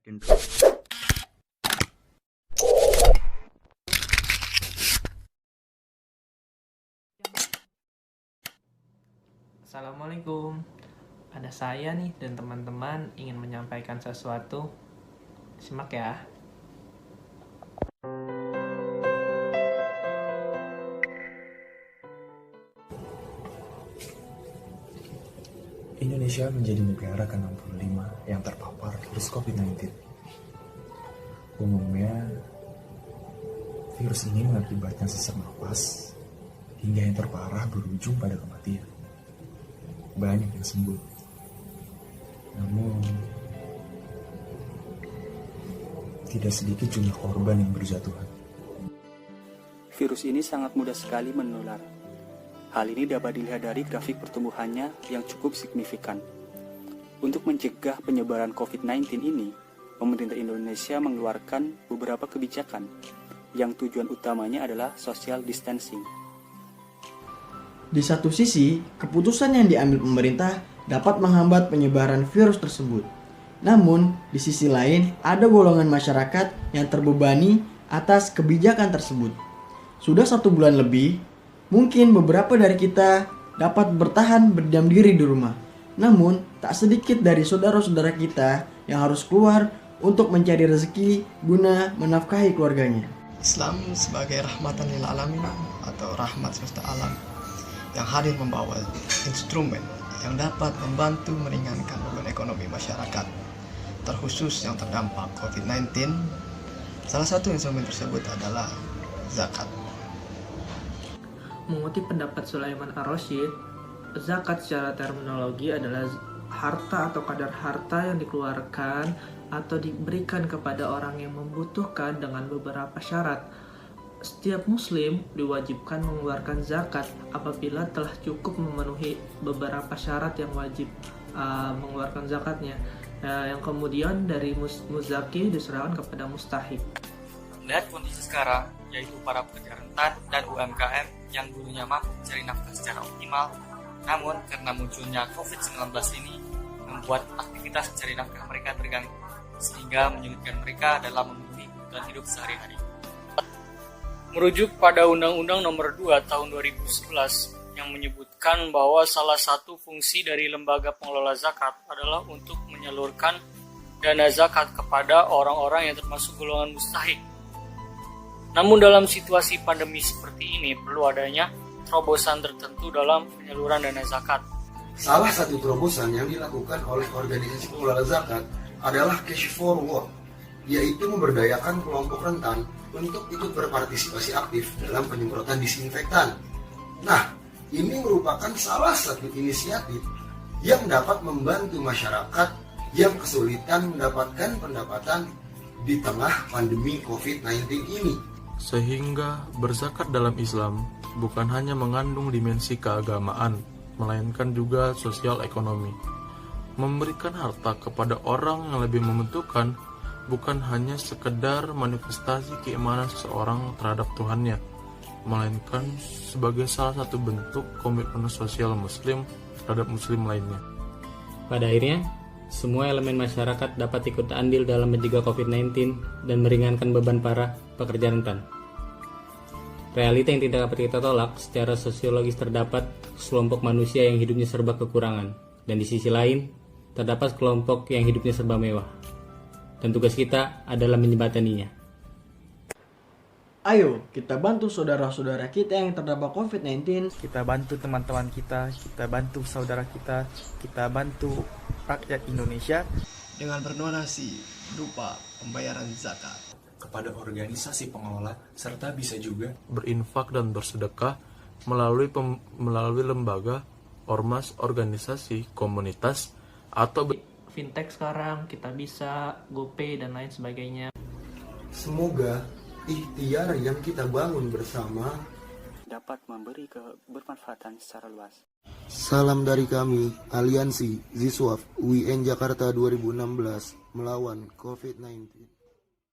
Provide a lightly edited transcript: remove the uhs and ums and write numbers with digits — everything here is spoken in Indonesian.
dan Assalamualaikum. Ada saya nih dan teman-teman ingin menyampaikan sesuatu. Simak ya. Indonesia menjadi negara ke-65 yang terpapar virus COVID-19. Umumnya, virus ini mengakibatkan sesak napas, hingga yang terparah berujung pada kematian. Banyak yang sembuh. Namun, tidak sedikit jumlah korban yang berjatuhan. Virus ini sangat mudah sekali menular. Hal ini dapat dilihat dari grafik pertumbuhannya yang cukup signifikan. Untuk mencegah penyebaran COVID-19 ini, pemerintah Indonesia mengeluarkan beberapa kebijakan yang tujuan utamanya adalah social distancing. Di satu sisi, keputusan yang diambil pemerintah dapat menghambat penyebaran virus tersebut. Namun, di sisi lain, ada golongan masyarakat yang terbebani atas kebijakan tersebut. Sudah 1 bulan lebih, mungkin beberapa dari kita dapat bertahan berdiam diri di rumah. Namun, tak sedikit dari saudara-saudara kita yang harus keluar untuk mencari rezeki guna menafkahi keluarganya. Islam sebagai rahmatan lil alamin atau rahmat semesta alam yang hadir membawa instrumen yang dapat membantu meringankan beban ekonomi masyarakat, terkhusus yang terdampak COVID-19. Salah satu instrumen tersebut adalah zakat. Mengutip pendapat Sulaiman Ar-Rasyid, zakat secara terminologi adalah harta atau kadar harta yang dikeluarkan atau diberikan kepada orang yang membutuhkan dengan beberapa syarat. Setiap muslim diwajibkan mengeluarkan zakat apabila telah cukup memenuhi beberapa syarat yang wajib mengeluarkan zakatnya. Yang kemudian dari muzaki diserahkan kepada mustahik. Melihat kondisi sekarang, yaitu para pekerja rentan dan UMKM yang dulunya mampu mencari nafkah secara optimal, namun karena munculnya COVID-19 ini membuat aktivitas mencari nafkah mereka terganggu, sehingga menyulitkan mereka dalam memenuhi kebutuhan hidup sehari-hari. Merujuk pada Undang-Undang Nomor 2 Tahun 2011 yang menyebutkan bahwa salah satu fungsi dari lembaga pengelola zakat adalah untuk menyalurkan dana zakat kepada orang-orang yang termasuk golongan mustahik. Namun dalam situasi pandemi seperti ini perlu adanya terobosan tertentu dalam penyaluran dana zakat. Salah satu terobosan yang dilakukan oleh organisasi pengelola zakat adalah cash forward, yaitu memberdayakan kelompok rentan untuk ikut berpartisipasi aktif dalam penyemprotan disinfektan. Nah, ini merupakan salah satu inisiatif yang dapat membantu masyarakat yang kesulitan mendapatkan pendapatan di tengah pandemi COVID-19 ini. Sehingga berzakat dalam Islam bukan hanya mengandung dimensi keagamaan, melainkan juga sosial ekonomi. Memberikan harta kepada orang yang lebih membutuhkan bukan hanya sekedar manifestasi keimanan seseorang terhadap Tuhannya, melainkan sebagai salah satu bentuk komitmen sosial muslim terhadap muslim lainnya. Pada akhirnya, semua elemen masyarakat dapat ikut andil dalam mencegah COVID-19 dan meringankan beban para pekerja rentan. Realita yang tidak dapat kita tolak, secara sosiologis terdapat sekelompok manusia yang hidupnya serba kekurangan, dan di sisi lain, terdapat kelompok yang hidupnya serba mewah. Dan tugas kita adalah menjembataninya. Ayo, kita bantu saudara-saudara kita yang terdampak COVID-19. kita bantu teman-teman kita bantu saudara kita bantu rakyat Indonesia Dengan berdonasi berupa pembayaran zakat Kepada organisasi pengelola, serta bisa juga Berinfak dan bersedekah melalui lembaga, ormas, organisasi, komunitas, atau Fintech sekarang, kita bisa, GoPay dan lain sebagainya. Semoga ikhtiar yang kita bangun bersama Dapat memberi kebermanfaatan secara luas. Salam dari kami, Aliansi Ziswaf UIN Jakarta 2016 melawan COVID-19.